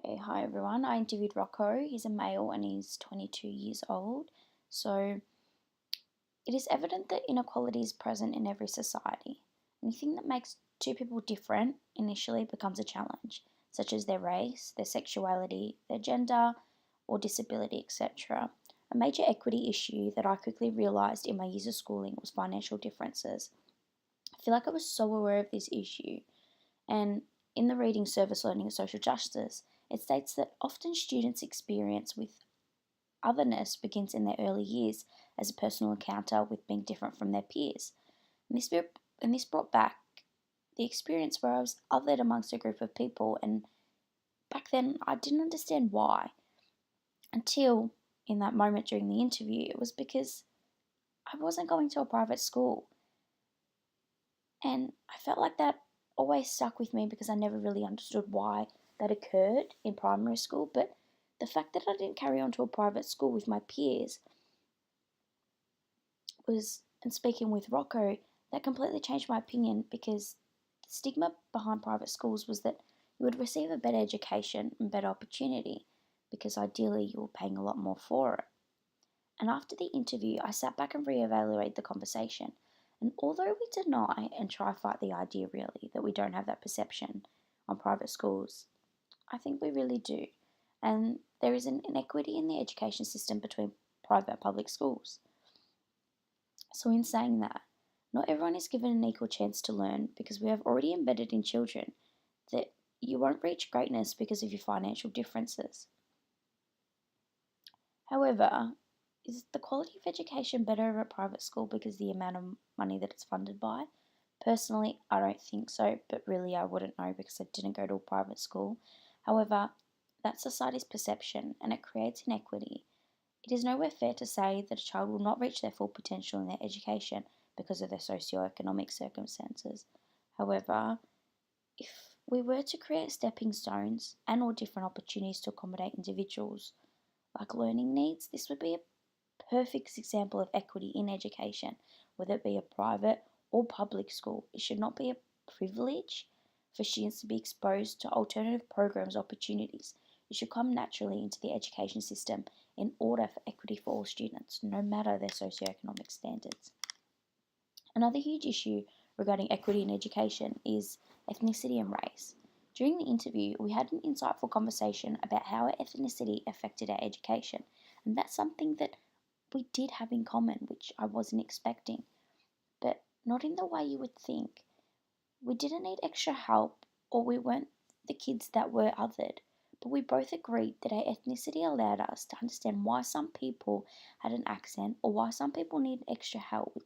Hey, hi everyone. I interviewed Rocco. He's a male and he's 22 years old. So it is evident that inequality is present in every society. Anything that makes two people different initially becomes a challenge, such as their race, their sexuality, their gender, or disability, etc. A major equity issue that I quickly realised in my years of schooling was financial differences. I feel like I was so aware of this issue, and in the reading Service Learning and Social Justice, it states that often students' experience with otherness begins in their early years as a personal encounter with being different from their peers. And this brought back the experience where I was othered amongst a group of people, and back then I didn't understand why. Until in that moment during the interview, it was because I wasn't going to a private school. And I felt like that always stuck with me because I never really understood why that occurred in primary school. But the fact that I didn't carry on to a private school with my peers and speaking with Rocco, that completely changed my opinion because the stigma behind private schools was that you would receive a better education and better opportunity because ideally you were paying a lot more for it. And after the interview, I sat back and reevaluated the conversation. And although we deny and try to fight the idea really that we don't have that perception on private schools, I think we really do. And there is an inequity in the education system between private and public schools. So, in saying that, not everyone is given an equal chance to learn because we have already embedded in children that you won't reach greatness because of your financial differences. However, is the quality of education better over at private school because of the amount of money that it's funded by? Personally, I don't think so, but really I wouldn't know because I didn't go to a private school. However, that's society's perception and it creates inequity. It is nowhere fair to say that a child will not reach their full potential in their education because of their socio-economic circumstances. However, if we were to create stepping stones and or different opportunities to accommodate individuals like learning needs, this would be a perfect example of equity in education, whether it be a private or public school. It should not be a privilege for students to be exposed to alternative programs opportunities. It should come naturally into the education system in order for equity for all students, no matter their socioeconomic standards. Another huge issue regarding equity in education is ethnicity and race. During the interview, we had an insightful conversation about how our ethnicity affected our education, and that's something that we did have in common, which I wasn't expecting, but not in the way you would think. We didn't need extra help, or we weren't the kids that were othered, but we both agreed that our ethnicity allowed us to understand why some people had an accent, or why some people needed extra help with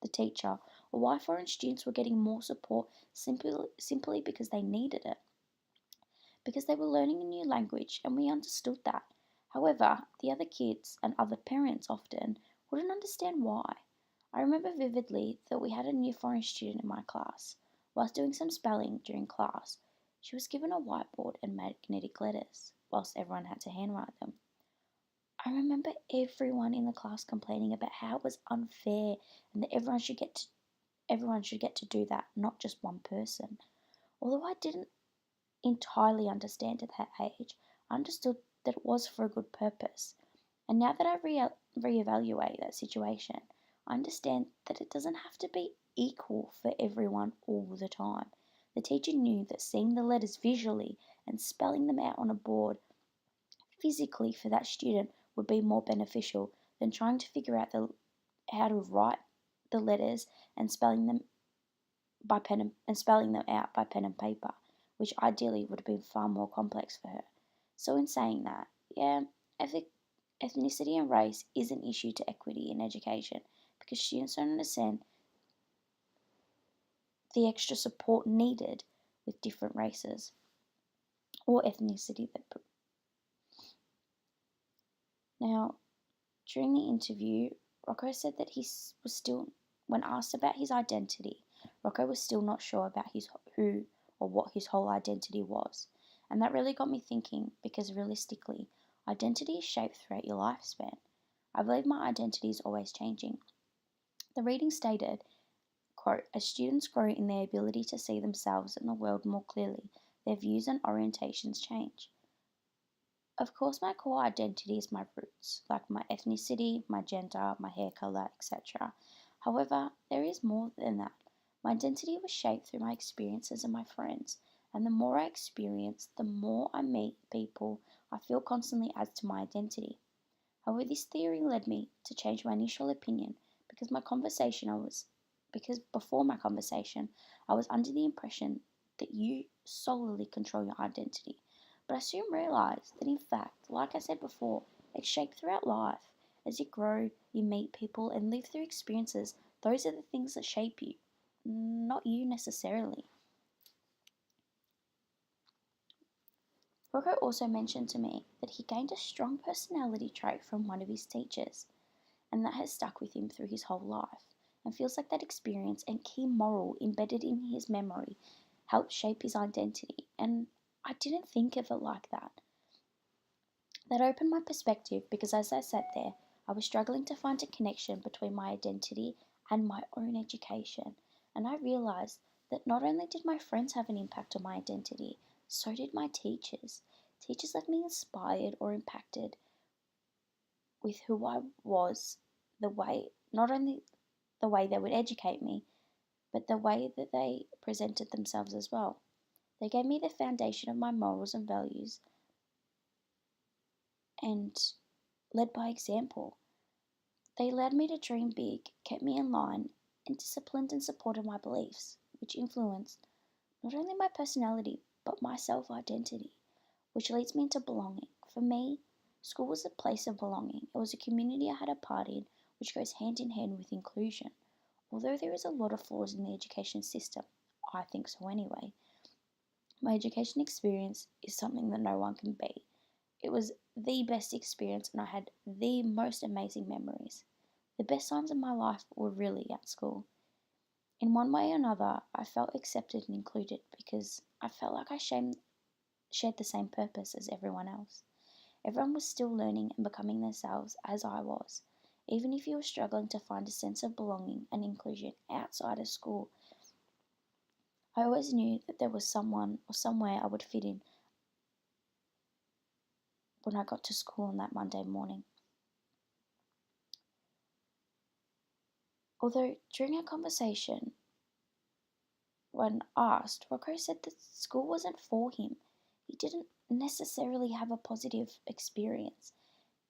the teacher, or why foreign students were getting more support simply because they needed it, because they were learning a new language, and we understood that. However, the other kids and other parents often wouldn't understand why. I remember vividly that we had a new foreign student in my class. Whilst doing some spelling during class, she was given a whiteboard and magnetic letters, whilst everyone had to handwrite them. I remember everyone in the class complaining about how it was unfair and that everyone should get to do that, not just one person. Although I didn't entirely understand at that age, I understood that it was for a good purpose. And now that I reevaluate that situation, I understand that it doesn't have to be equal for everyone all the time. The teacher knew that seeing the letters visually and spelling them out on a board physically for that student would be more beneficial than trying to figure out how to write the letters and spelling them out by pen and paper, which ideally would have been far more complex for her. So in saying that, yeah, ethnicity and race is an issue to equity in education because students don't understand the extra support needed with different races or ethnicity. Now, during the interview, Rocco said that was still, when asked about his identity, Rocco was still not sure about his who or what his whole identity was. And that really got me thinking because realistically, identity is shaped throughout your lifespan. I believe my identity is always changing. The reading stated, quote, as students grow in their ability to see themselves and the world more clearly, their views and orientations change. Of course, my core identity is my roots, like my ethnicity, my gender, my hair colour, etc. However, there is more than that. My identity was shaped through my experiences and my friends, and the more I experience, the more I meet people I feel constantly adds to my identity. However, this theory led me to change my initial opinion because before my conversation I was under the impression that you solely control your identity. But I soon realised that in fact, like I said before, it's shaped throughout life. As you grow, you meet people and live through experiences, those are the things that shape you, not you necessarily. Rocco also mentioned to me that he gained a strong personality trait from one of his teachers, and that has stuck with him through his whole life, and feels like that experience and key moral embedded in his memory helped shape his identity. And I didn't think of it like that. That opened my perspective because as I sat there, I was struggling to find a connection between my identity and my own education. And I realised that not only did my friends have an impact on my identity, so did my teachers. Teachers left me inspired or impacted with who I was, the way, not only the way they would educate me, but the way that they presented themselves as well. They gave me the foundation of my morals and values and led by example. They allowed me to dream big, kept me in line, and disciplined and supported my beliefs, which influenced not only my personality but my self identity, which leads me into belonging. For me, school was a place of belonging. It was a community I had a part in, which goes hand in hand with inclusion. Although there is a lot of flaws in the education system, I think so anyway, my education experience is something that no one can beat. It was the best experience and I had the most amazing memories. The best times of my life were really at school. In one way or another, I felt accepted and included because I felt like I shared the same purpose as everyone else. Everyone was still learning and becoming themselves as I was. Even if you were struggling to find a sense of belonging and inclusion outside of school, I always knew that there was someone or somewhere I would fit in when I got to school on that Monday morning. Although during our conversation, when asked, Rocco said that school wasn't for him. He didn't necessarily have a positive experience,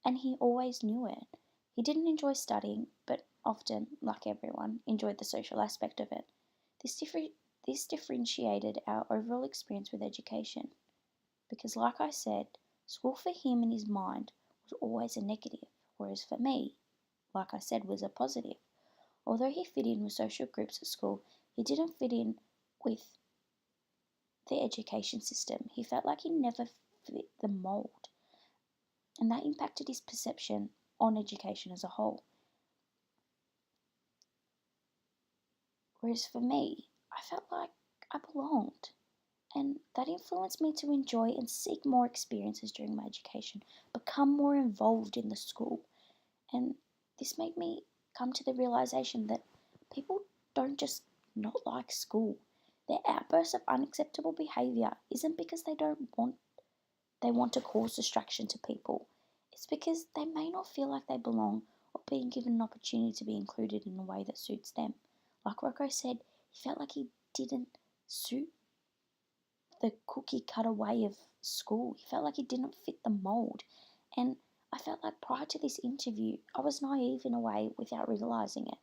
and he always knew it. He didn't enjoy studying, but often, like everyone, enjoyed the social aspect of it. This, this differentiated our overall experience with education, because, like I said, school for him in his mind was always a negative, whereas for me, like I said, was a positive. Although he fit in with social groups at school, he didn't fit in with the education system. He felt like he never fit the mould, and that impacted his perception on education as a whole. Whereas for me, I felt like I belonged, and that influenced me to enjoy and seek more experiences during my education, become more involved in the school, and this made me come to the realization that people don't just not like school. Their outbursts of unacceptable behaviour isn't because they want to cause distraction to people. It's because they may not feel like they belong or being given an opportunity to be included in a way that suits them. Like Rocco said, he felt like he didn't suit the cookie cutter way of school. He felt like he didn't fit the mould. And I felt like prior to this interview, I was naive in a way without realising it.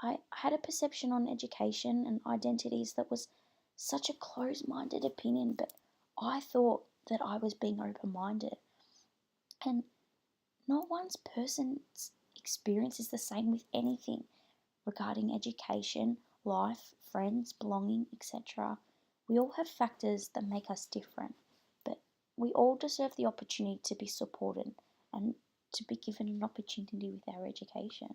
I had a perception on education and identities that was such a closed minded opinion, but I thought that I was being open minded. And not one person's experience is the same with anything regarding education, life, friends, belonging, etc. We all have factors that make us different, but we all deserve the opportunity to be supported and to be given an opportunity with our education.